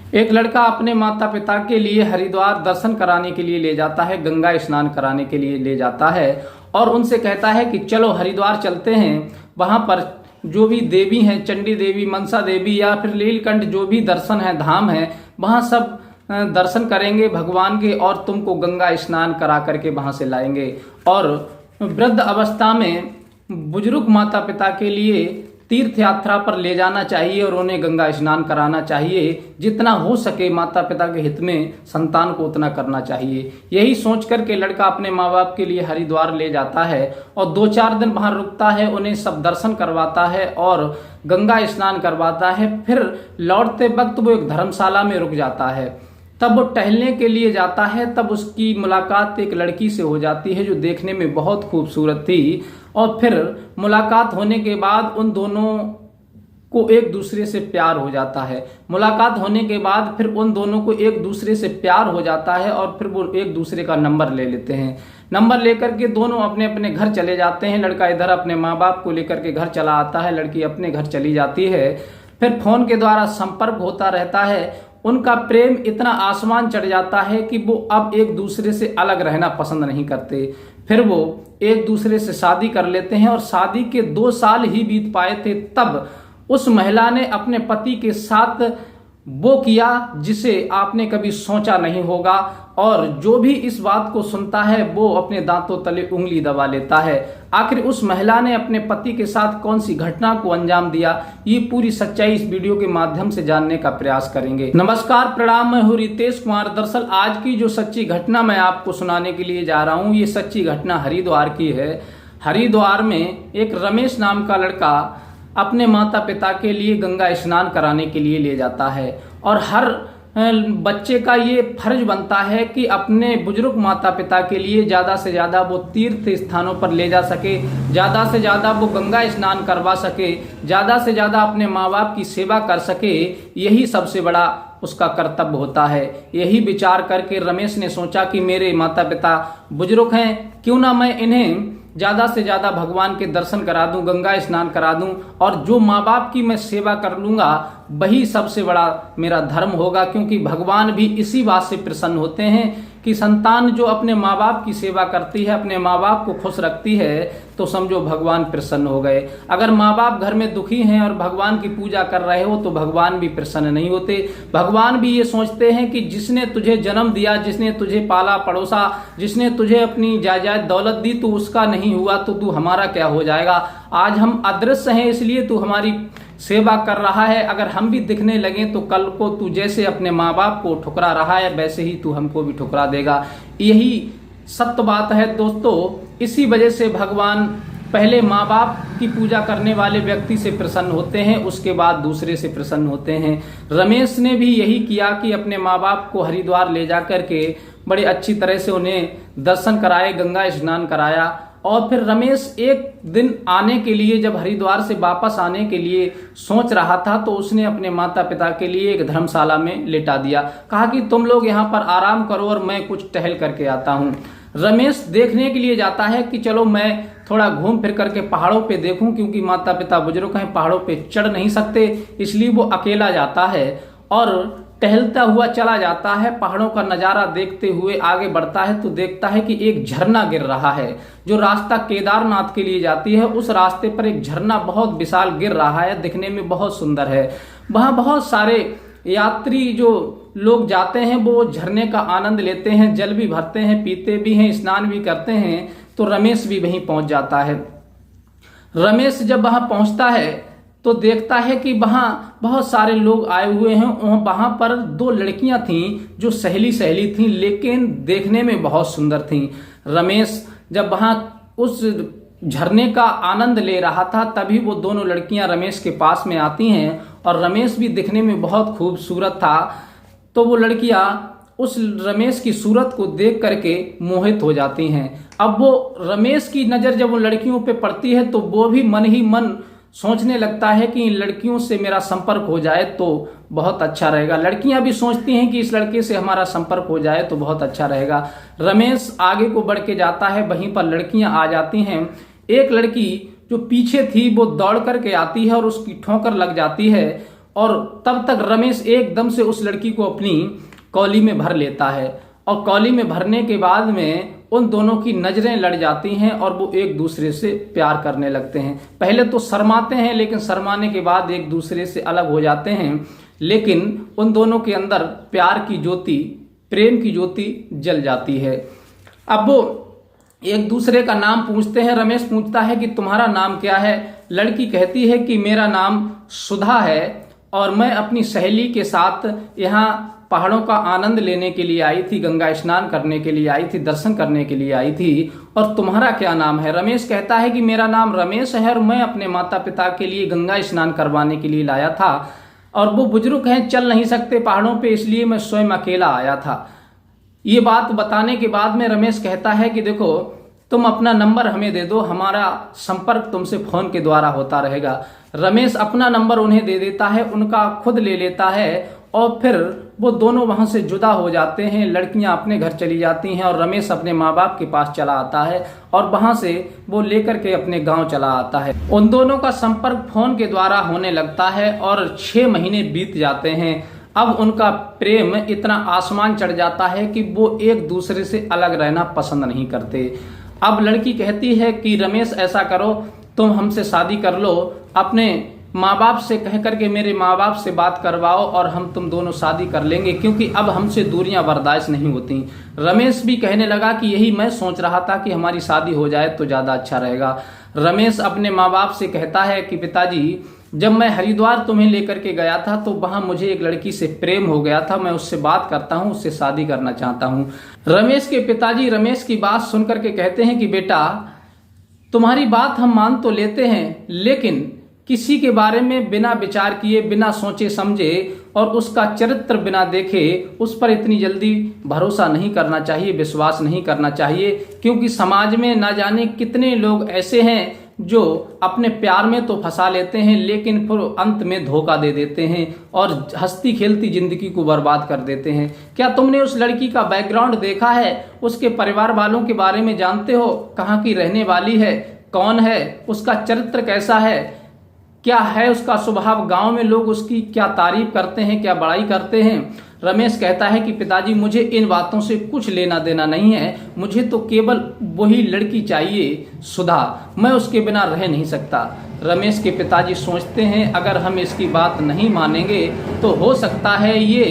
एक लड़का अपने माता पिता के लिए हरिद्वार दर्शन कराने के लिए ले जाता है, गंगा स्नान कराने के लिए ले जाता है और उनसे कहता है कि चलो हरिद्वार चलते हैं। वहां पर जो भी देवी हैं, चंडी देवी, मनसा देवी या फिर लीलकंठ, जो भी दर्शन है, धाम है, वहां सब दर्शन करेंगे भगवान के और तुमको गंगा स्नान करा करके वहां से लाएंगे। और वृद्ध अवस्था में बुजुर्ग माता पिता के लिए तीर्थ यात्रा पर ले जाना चाहिए और उन्हें गंगा स्नान कराना चाहिए। जितना हो सके माता पिता के हित में संतान को उतना करना चाहिए। यही सोच करके लड़का अपने माँ बाप के लिए हरिद्वार ले जाता है और 2-4 दिन वहां रुकता है, उन्हें सब दर्शन करवाता है और गंगा स्नान करवाता है। फिर लौटते वक्त वो एक धर्मशाला में रुक जाता है। तब वो टहलने के लिए जाता है, तब उसकी मुलाकात एक लड़की से हो जाती है जो देखने में बहुत खूबसूरत थी। और फिर मुलाकात होने के बाद उन दोनों को एक दूसरे से प्यार हो जाता है। मुलाकात होने के बाद फिर उन दोनों को एक दूसरे से प्यार हो जाता है और फिर वो एक दूसरे का नंबर ले लेते हैं। नंबर लेकर के दोनों अपने अपने घर चले जाते हैं। लड़का इधर अपने माँ बाप को लेकर के घर चला आता है, लड़की अपने घर चली जाती है। फिर फोन के द्वारा संपर्क होता रहता है। उनका प्रेम इतना आसमान चढ़ जाता है कि वो अब एक दूसरे से अलग रहना पसंद नहीं करते। फिर वो एक दूसरे से शादी कर लेते हैं और शादी के 2 साल ही बीत पाए थे तब उस महिला ने अपने पति के साथ वो किया जिसे आपने कभी सोचा नहीं होगा। और जो भी इस बात को सुनता है वो अपने दांतों तले उंगली दबा लेता है। आखिर उस महिला ने अपने पति के साथ कौन सी घटना को अंजाम दिया, ये पूरी सच्चाई इस वीडियो के माध्यम से जानने का प्रयास करेंगे। नमस्कार, प्रणाम, मैं हूँ रितेश कुमार। दरअसल आज की जो सच्ची घटना मैं आपको सुनाने के लिए जा रहा हूँ, ये सच्ची घटना हरिद्वार की है। हरिद्वार में एक रमेश नाम का लड़का अपने माता पिता के लिए गंगा स्नान कराने के लिए ले जाता है और हर बच्चे का ये फर्ज बनता है कि अपने बुजुर्ग माता पिता के लिए ज़्यादा से ज़्यादा वो तीर्थ स्थानों पर ले जा सके, ज़्यादा से ज़्यादा वो गंगा स्नान करवा सके, ज़्यादा से ज़्यादा अपने माँ बाप की सेवा कर सके। यही सबसे बड़ा उसका कर्तव्य होता है। यही विचार करके रमेश ने सोचा कि मेरे माता पिता बुजुर्ग हैं, क्यों ना मैं इन्हें ज़्यादा से ज़्यादा भगवान के दर्शन करा दूं, गंगा स्नान करा दूं और जो माँ बाप की मैं सेवा कर लूँगा वही सबसे बड़ा मेरा धर्म होगा। क्योंकि भगवान भी इसी बात से प्रसन्न होते हैं कि संतान जो अपने माँ बाप की सेवा करती है, अपने माँ बाप को खुश रखती है, तो समझो भगवान प्रसन्न हो गए। अगर माँ बाप घर में दुखी हैं और भगवान की पूजा कर रहे हो तो भगवान भी प्रसन्न नहीं होते। भगवान भी ये सोचते हैं कि जिसने तुझे जन्म दिया, जिसने तुझे पाला पड़ोसा, जिसने तुझे अपनी जायदाद दौलत दी, तू उसका नहीं हुआ तो तू हमारा क्या हो जाएगा। आज हम अदृश्य हैं इसलिए तू हमारी सेवा कर रहा है, अगर हम भी दिखने लगे तो कल को तू जैसे अपने माँ बाप को ठुकरा रहा है वैसे ही तू हमको भी ठुकरा देगा। यही सत्य बात है दोस्तों। इसी वजह से भगवान पहले माँ बाप की पूजा करने वाले व्यक्ति से प्रसन्न होते हैं, उसके बाद दूसरे से प्रसन्न होते हैं। रमेश ने भी यही किया कि अपने माँ बाप को हरिद्वार ले जा करके बड़े अच्छी तरह से उन्हें दर्शन कराए, गंगा स्नान कराया। और फिर रमेश एक दिन आने के लिए, जब हरिद्वार से वापस आने के लिए सोच रहा था, तो उसने अपने माता पिता के लिए एक धर्मशाला में लेटा दिया। कहा कि तुम लोग यहाँ पर आराम करो और मैं कुछ टहल करके आता हूँ। रमेश देखने के लिए जाता है कि चलो मैं थोड़ा घूम फिर करके पहाड़ों पे देखूं, क्योंकि माता पिता बुजुर्ग हैं, पहाड़ों पे चढ़ नहीं सकते, इसलिए वो अकेला जाता है और टहलता हुआ चला जाता है। पहाड़ों का नजारा देखते हुए आगे बढ़ता है तो देखता है कि एक झरना गिर रहा है। जो रास्ता केदारनाथ के लिए जाती है उस रास्ते पर एक झरना बहुत विशाल गिर रहा है, दिखने में बहुत सुंदर है। वहां बहुत सारे यात्री जो लोग जाते हैं वो झरने का आनंद लेते हैं, जल भी भरते हैं, पीते भी हैं, स्नान भी करते हैं। तो रमेश भी वहीं पहुंच जाता है। रमेश जब वहां पहुंचता है तो देखता है कि वहां बहुत सारे लोग आए हुए हैं। वहां पर 2 लड़कियां थीं जो सहेली सहेली थीं, लेकिन देखने में बहुत सुंदर थीं। रमेश जब वहां उस झरने का आनंद ले रहा था तभी वो दोनों लड़कियां रमेश के पास में आती हैं और रमेश भी दिखने में बहुत खूबसूरत था। तो वो लड़कियां उस रमेश की सूरत को देख करके मोहित हो जाती हैं। अब वो रमेश की नजर जब उन लड़कियों पे पड़ती है तो वो भी मन ही मन सोचने लगता है कि इन लड़कियों से मेरा संपर्क हो जाए तो बहुत अच्छा रहेगा। लड़कियां भी सोचती हैं कि इस लड़के से हमारा संपर्क हो जाए तो बहुत अच्छा रहेगा। रमेश आगे को बढ़ के जाता है, वहीं पर लड़कियां आ जाती हैं। एक लड़की जो पीछे थी वो दौड़ करके आती है और उसकी ठोकर लग जाती है और तब तक रमेश एकदम से उस लड़की को अपनी कौली में भर लेता है और कौली में भरने के बाद में उन दोनों की नजरें लड़ जाती हैं और वो एक दूसरे से प्यार करने लगते हैं। पहले तो शर्माते हैं, लेकिन शर्माने के बाद एक दूसरे से अलग हो जाते हैं, लेकिन उन दोनों के अंदर प्यार की ज्योति, प्रेम की ज्योति जल जाती है। अब वो एक दूसरे का नाम पूछते हैं। रमेश पूछता है कि तुम्हारा नाम क्या है? लड़की कहती है कि मेरा नाम सुधा है और मैं अपनी सहेली के साथ यहाँ पहाड़ों का आनंद लेने के लिए आई थी, गंगा स्नान करने के लिए आई थी, दर्शन करने के लिए आई थी। और तुम्हारा क्या नाम है? रमेश कहता है कि मेरा नाम रमेश है और मैं अपने माता पिता के लिए गंगा स्नान करवाने के लिए लाया था और वो बुजुर्ग हैं, चल नहीं सकते पहाड़ों पे, इसलिए मैं स्वयं अकेला आया था। ये बात बताने के बाद में रमेश कहता है कि देखो, तुम अपना नंबर हमें दे दो, हमारा संपर्क तुमसे फोन के द्वारा होता रहेगा। रमेश अपना नंबर उन्हें दे देता है, उनका खुद ले लेता है और फिर वो दोनों वहां से जुदा हो जाते हैं। लड़कियां अपने घर चली जाती हैं और रमेश अपने माँ बाप के पास चला आता है और वहां से वो लेकर के अपने गांव चला आता है। उन दोनों का संपर्क फोन के द्वारा होने लगता है और 6 महीने बीत जाते हैं। अब उनका प्रेम इतना आसमान चढ़ जाता है कि वो एक दूसरे से अलग रहना पसंद नहीं करते। अब लड़की कहती है कि रमेश ऐसा करो, तुम हमसे शादी कर लो, अपने माँ बाप से कह करके मेरे माँ बाप से बात करवाओ और हम तुम दोनों शादी कर लेंगे, क्योंकि अब हमसे दूरियां बर्दाश्त नहीं होती। रमेश भी कहने लगा कि यही मैं सोच रहा था कि हमारी शादी हो जाए तो ज्यादा अच्छा रहेगा। रमेश अपने माँ बाप से कहता है कि पिताजी, जब मैं हरिद्वार तुम्हें लेकर के गया था तो वहां मुझे एक लड़की से प्रेम हो गया था, मैं उससे बात करता हूं, उससे शादी करना चाहता हूं। रमेश के पिताजी रमेश की बात सुनकर के कहते हैं कि बेटा, तुम्हारी बात हम मान तो लेते हैं, लेकिन किसी के बारे में बिना विचार किए, बिना सोचे समझे और उसका चरित्र बिना देखे उस पर इतनी जल्दी भरोसा नहीं करना चाहिए, विश्वास नहीं करना चाहिए, क्योंकि समाज में ना जाने कितने लोग ऐसे हैं जो अपने प्यार में तो फंसा लेते हैं, लेकिन फिर अंत में धोखा दे देते हैं और हंसती खेलती जिंदगी को बर्बाद कर देते हैं। क्या तुमने उस लड़की का बैकग्राउंड देखा है? उसके परिवार वालों के बारे में जानते हो? कहाँ की रहने वाली है, कौन है, उसका चरित्र कैसा है, क्या है उसका स्वभाव, गांव में लोग उसकी क्या तारीफ करते हैं, क्या बड़ाई करते हैं? रमेश कहता है कि पिताजी, मुझे इन बातों से कुछ लेना देना नहीं है, मुझे तो केवल वही लड़की चाहिए, सुधा, मैं उसके बिना रह नहीं सकता। रमेश के पिताजी सोचते हैं अगर हम इसकी बात नहीं मानेंगे तो हो सकता है ये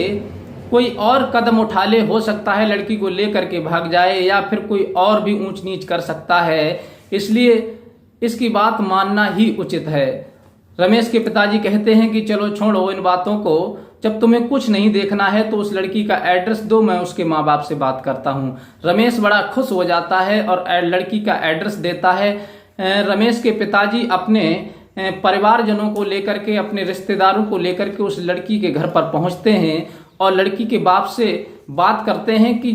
कोई और कदम उठा ले, हो सकता है लड़की को लेकर के भाग जाए या फिर कोई और भी ऊंच नीच कर सकता है, इसलिए इसकी बात मानना ही उचित है। रमेश के पिताजी कहते हैं कि चलो छोड़ो इन बातों को, जब तुम्हें कुछ नहीं देखना है तो उस लड़की का एड्रेस दो, मैं उसके माँ बाप से बात करता हूँ। रमेश बड़ा खुश हो जाता है और लड़की का एड्रेस देता है। रमेश के पिताजी अपने परिवारजनों को लेकर के, अपने रिश्तेदारों को लेकर के उस लड़की के घर पर पहुंचते हैं और लड़की के बाप से बात करते हैं कि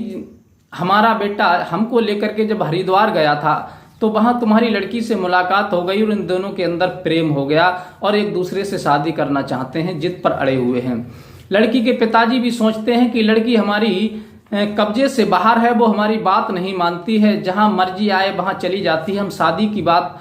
हमारा बेटा हमको लेकर के जब हरिद्वार गया था तो वहां तुम्हारी लड़की से मुलाकात हो गई और इन दोनों के अंदर प्रेम हो गया और एक दूसरे से शादी करना चाहते हैं, जिद पर अड़े हुए हैं। लड़की के पिताजी भी सोचते हैं कि लड़की हमारी कब्जे से बाहर है, वो हमारी बात नहीं मानती है, जहां मर्जी आए वहां चली जाती है। हम शादी की बात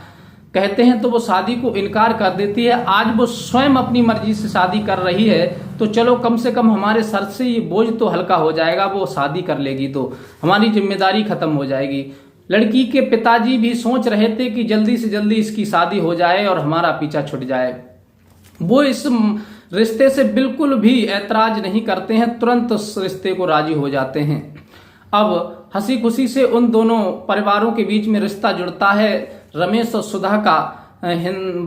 कहते हैं तो वो शादी को इनकार कर देती है। आज वो स्वयं अपनी मर्जी से शादी कर रही है तो चलो कम से कम हमारे सर से ये बोझ तो हल्का हो जाएगा, वो शादी कर लेगी तो हमारी जिम्मेदारी खत्म हो जाएगी। लड़की के पिताजी भी सोच रहे थे कि जल्दी से जल्दी इसकी शादी हो जाए और हमारा पीछा छूट जाए। वो इस रिश्ते से बिल्कुल भी ऐतराज नहीं करते हैं, तुरंत उस रिश्ते को राजी हो जाते हैं। अब हंसी खुशी से उन दोनों परिवारों के बीच में रिश्ता जुड़ता है। रमेश और सुधा का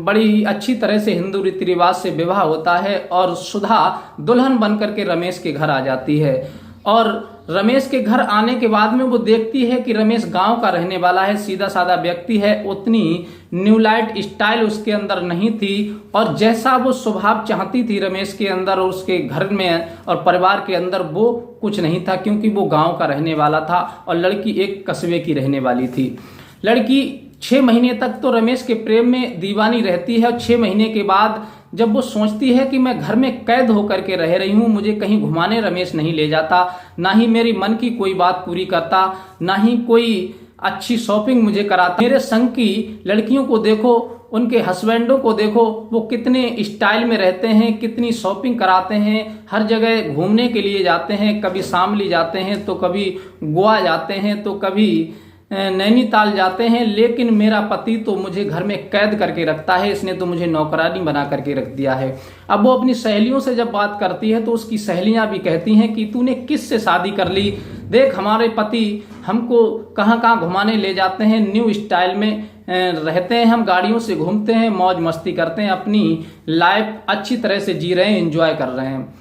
बड़ी अच्छी तरह से हिंदू रीति रिवाज से विवाह होता है और सुधा दुल्हन बनकर के रमेश के घर आ जाती है। और रमेश के घर आने के बाद में वो देखती है कि रमेश गांव का रहने वाला है, सीधा साधा व्यक्ति है, उतनी न्यू लाइट स्टाइल उसके अंदर नहीं थी और जैसा वो स्वभाव चाहती थी रमेश के अंदर और उसके घर में और परिवार के अंदर वो कुछ नहीं था, क्योंकि वो गांव का रहने वाला था और लड़की एक कस्बे की रहने वाली थी। लड़की 6 महीने तक तो रमेश के प्रेम में दीवानी रहती है और 6 महीने के बाद जब वो सोचती है कि मैं घर में कैद होकर के रह रही हूं, मुझे कहीं घुमाने रमेश नहीं ले जाता, ना ही मेरी मन की कोई बात पूरी करता, ना ही कोई अच्छी शॉपिंग मुझे कराता। मेरे संग की लड़कियों को देखो, उनके हस्बैंडों को देखो, वो कितने स्टाइल में रहते हैं, कितनी शॉपिंग कराते हैं, हर जगह घूमने के लिए जाते हैं, कभी शामली जाते हैं तो कभी गोवा जाते हैं तो कभी नैनीताल जाते हैं। लेकिन मेरा पति तो मुझे घर में कैद करके रखता है, इसने तो मुझे नौकरानी बना करके रख दिया है। अब वो अपनी सहेलियों से जब बात करती है तो उसकी सहेलियां भी कहती हैं कि तूने किस से शादी कर ली, देख हमारे पति हमको कहाँ कहाँ घुमाने ले जाते हैं, न्यू स्टाइल में रहते हैं, हम गाड़ियों से घूमते हैं, मौज मस्ती करते हैं, अपनी लाइफ अच्छी तरह से जी रहे हैं, एंजॉय कर रहे हैं।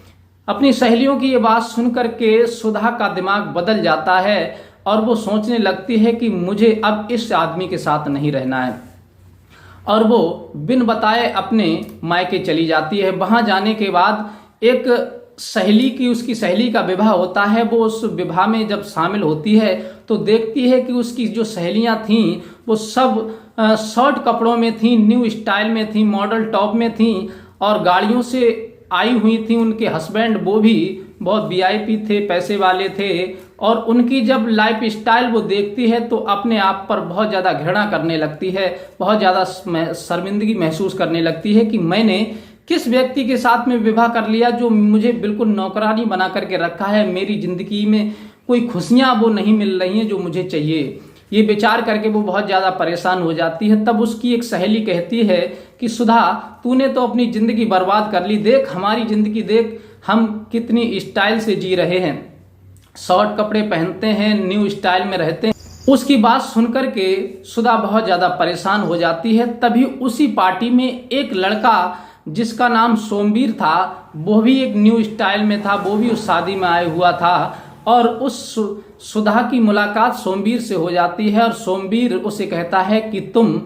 अपनी सहेलियों की ये बात सुनकर के सुधा का दिमाग बदल जाता है और वो सोचने लगती है कि मुझे अब इस आदमी के साथ नहीं रहना है, और वो बिन बताए अपने मायके चली जाती है। वहां जाने के बाद एक सहेली की, उसकी सहेली का विवाह होता है। वो उस विवाह में जब शामिल होती है तो देखती है कि उसकी जो सहेलियां थीं वो सब शॉर्ट कपड़ों में थीं, न्यू स्टाइल में थीं, मॉडल टॉप में थीं और गाड़ियों से आई हुई थी। उनके हस्बैंड वो भी बहुत वीआईपी थे, पैसे वाले थे, और उनकी जब लाइफ स्टाइल वो देखती है तो अपने आप पर बहुत ज़्यादा घृणा करने लगती है, बहुत ज़्यादा शर्मिंदगी महसूस करने लगती है कि मैंने किस व्यक्ति के साथ में विवाह कर लिया जो मुझे बिल्कुल नौकरानी बना करके रखा है, मेरी जिंदगी में कोई खुशियां वो नहीं मिल रही हैं जो मुझे चाहिए। ये विचार करके वो बहुत ज़्यादा परेशान हो जाती है। तब उसकी एक सहेली कहती है कि सुधा, तूने तो अपनी ज़िंदगी बर्बाद कर ली, देख हमारी ज़िंदगी देख, हम कितनी स्टाइल से जी रहे हैं, शॉर्ट कपड़े पहनते हैं, न्यू स्टाइल में रहते हैं। उसकी बात सुनकर के सुधा बहुत ज़्यादा परेशान हो जाती है। तभी उसी पार्टी में एक लड़का जिसका नाम सोमवीर था, वो भी एक न्यू स्टाइल में था, वो भी उस शादी में आया हुआ था, और उस सुधा की मुलाकात सोमवीर से हो जाती है। और सोमवीर उसे कहता है कि तुम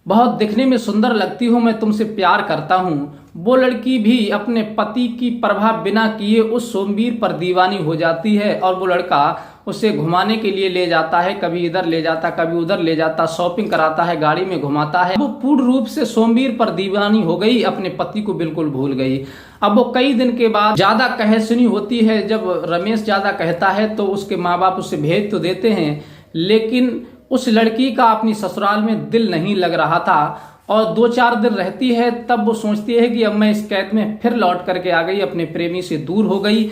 बहुत दिखने में सुंदर लगती हो, मैं तुमसे प्यार करता हूँ। वो लड़की भी अपने पति की प्रभाव बिना किए उस सोमवीर पर दीवानी हो जाती है और वो लड़का उसे घुमाने के लिए ले जाता है, कभी इधर ले जाता, कभी उधर ले जाता, शॉपिंग कराता है, गाड़ी में घुमाता है। वो पूर्ण रूप से सोमवीर पर दीवानी हो गई, अपने पति को बिल्कुल भूल गई। अब वो कई दिन के बाद ज्यादा कह-सुनी होती है। जब रमेश ज्यादा कहता है तो उसके माँ बाप उसे भेज तो देते हैं, लेकिन उस लड़की का अपनी ससुराल में दिल नहीं लग रहा था और 2-4 दिन रहती है। तब वो सोचती है कि अब मैं इस कैद में फिर लौट करके आ गई, अपने प्रेमी से दूर हो गई।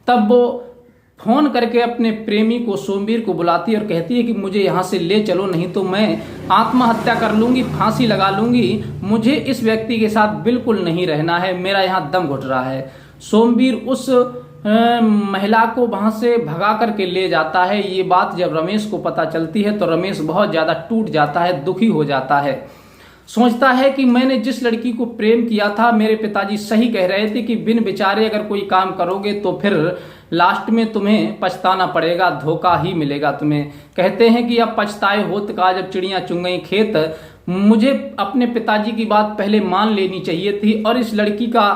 तब वो फोन करके अपने प्रेमी को, सोमवीर को बुलाती है और कहती है कि मुझे यहाँ से ले चलो, नहीं तो मैं आत्महत्या कर लूंगी, फांसी लगा लूंगी, मुझे इस व्यक्ति के साथ बिल्कुल नहीं रहना है, मेरा यहाँ दम घुट रहा है। सोमवीर उस महिला को वहां से भगा करके ले जाता है। ये बात जब रमेश को पता चलती है तो रमेश बहुत ज्यादा टूट जाता है, दुखी हो जाता है। सोचता है कि मैंने जिस लड़की को प्रेम किया था, मेरे पिताजी सही कह रहे थे कि बिन विचारे अगर कोई काम करोगे तो फिर लास्ट में तुम्हें पछताना पड़ेगा, धोखा ही मिलेगा तुम्हें। कहते हैं कि अब पछताए होत का जब चिड़ियां चुन गई खेत। मुझे अपने पिताजी की बात पहले मान लेनी चाहिए थी और इस लड़की का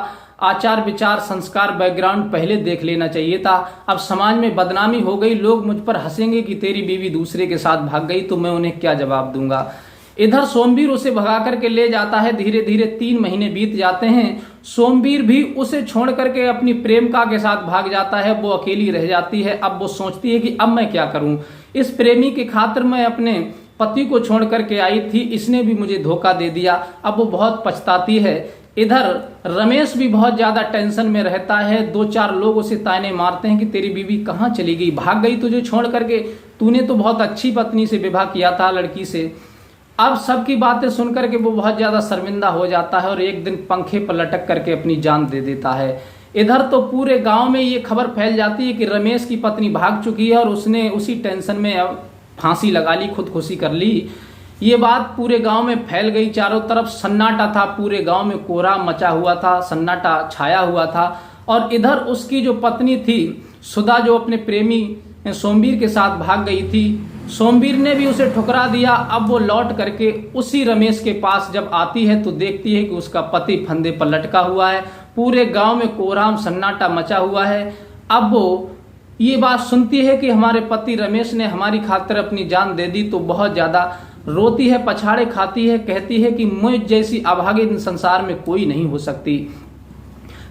आचार विचार, संस्कार, बैकग्राउंड पहले देख लेना चाहिए था। अब समाज में बदनामी हो गई, लोग मुझ पर हंसेंगे कि तेरी बीवी दूसरे के साथ भाग गई, तो मैं उन्हें क्या जवाब दूंगा। इधर सोमवीर उसे भगा करके ले जाता है। धीरे धीरे 3 महीने बीत जाते हैं। सोमवीर भी उसे छोड़ करके अपनी प्रेमिका के साथ भाग जाता है, वो अकेली रह जाती है। अब वो सोचती है कि अब मैं क्या करूं, इस प्रेमी की खातिर मैं अपने पति को छोड़ करके आई थी, इसने भी मुझे धोखा दे दिया। अब वो बहुत पछताती है। इधर रमेश भी बहुत ज्यादा टेंशन में रहता है। 2-4 लोग उसे ताने मारते हैं कि तेरी बीवी कहाँ चली गई, भाग गई तुझे छोड़ करके, तूने तो बहुत अच्छी पत्नी से विवाह किया था, लड़की से। अब सबकी बातें सुनकर के वो बहुत ज्यादा शर्मिंदा हो जाता है और एक दिन पंखे पर लटक करके अपनी जान दे देता है। इधर तो पूरे गांव में ये खबर फैल जाती है कि रमेश की पत्नी भाग चुकी है और उसने उसी टेंशन में अब फांसी लगा ली, खुदकुशी कर ली। ये बात पूरे गांव में फैल गई, चारों तरफ सन्नाटा था, पूरे गांव में कोहरा मचा हुआ था, सन्नाटा छाया हुआ था। और इधर उसकी जो पत्नी थी सुधा, जो अपने प्रेमी सोमवीर के साथ भाग गई थी, सोमवीर ने भी उसे ठुकरा दिया। अब वो लौट करके उसी रमेश के पास जब आती है तो देखती है कि उसका पति फंदे पर लटका हुआ है, पूरे गांव में कोहराम सन्नाटा मचा हुआ है। अब वो ये बात सुनती है कि हमारे पति रमेश ने हमारी खातिर अपनी जान दे दी, तो बहुत ज्यादा रोती है, पछाड़े खाती है, कहती है कि मुझ जैसी अभागी संसार में कोई नहीं हो सकती।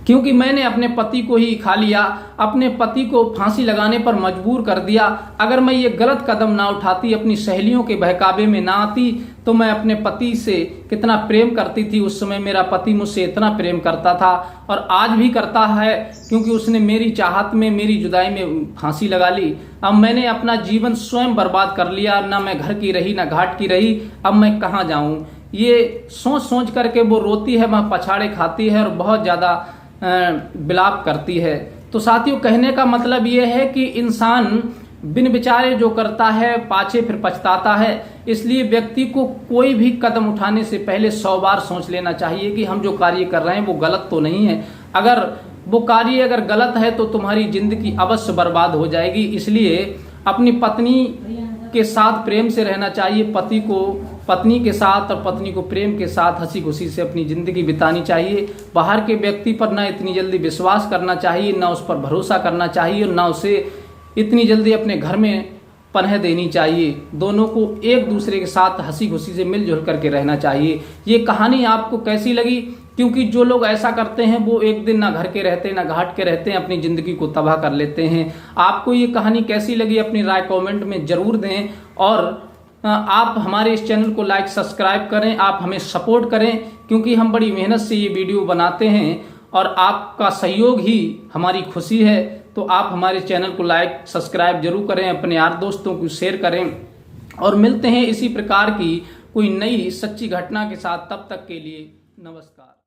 क्योंकि मैंने अपने पति को ही खा लिया, अपने पति को फांसी लगाने पर मजबूर कर दिया। अगर मैं ये गलत कदम ना उठाती, अपनी सहेलियों के बहकावे में ना आती, तो मैं अपने पति से कितना प्रेम करती थी। उस समय मेरा पति मुझसे इतना प्रेम करता था और आज भी करता है, क्योंकि उसने मेरी चाहत में, मेरी जुदाई में फांसी लगा ली। अब मैंने अपना जीवन स्वयं बर्बाद कर लिया, ना मैं घर की रही ना घाट की रही, अब मैं कहाँ जाऊं। ये सोच सोच करके वो रोती है, वह पछाड़े खाती है और बहुत ज्यादा विलाप करती है। तो साथियों, कहने का मतलब ये है कि इंसान बिन विचारे जो करता है पाछे फिर पछताता है। इसलिए व्यक्ति को कोई भी कदम उठाने से पहले 100 बार सोच लेना चाहिए कि हम जो कार्य कर रहे हैं वो गलत तो नहीं है। अगर वो कार्य अगर गलत है तो तुम्हारी जिंदगी अवश्य बर्बाद हो जाएगी। इसलिए अपनी पत्नी के साथ प्रेम से रहना चाहिए, पति को पत्नी के साथ और पत्नी को प्रेम के साथ हंसी खुशी से अपनी जिंदगी बितानी चाहिए। बाहर के व्यक्ति पर ना इतनी जल्दी विश्वास करना चाहिए, ना उस पर भरोसा करना चाहिए, ना उसे इतनी जल्दी अपने घर में पनाह देनी चाहिए। दोनों को एक दूसरे के साथ हंसी खुशी से मिलजुल करके रहना चाहिए। ये कहानी आपको कैसी लगी? क्योंकि जो लोग ऐसा करते हैं वो एक दिन ना घर के रहते ना घाट के रहते हैं, अपनी जिंदगी को तबाह कर लेते हैं। आपको ये कहानी कैसी लगी अपनी राय कमेंट में जरूर दें और आप हमारे इस चैनल को लाइक सब्सक्राइब करें, आप हमें सपोर्ट करें, क्योंकि हम बड़ी मेहनत से ये वीडियो बनाते हैं और आपका सहयोग ही हमारी खुशी है। तो आप हमारे चैनल को लाइक सब्सक्राइब जरूर करें, अपने यार दोस्तों को शेयर करें और मिलते हैं इसी प्रकार की कोई नई सच्ची घटना के साथ। तब तक के लिए नमस्कार।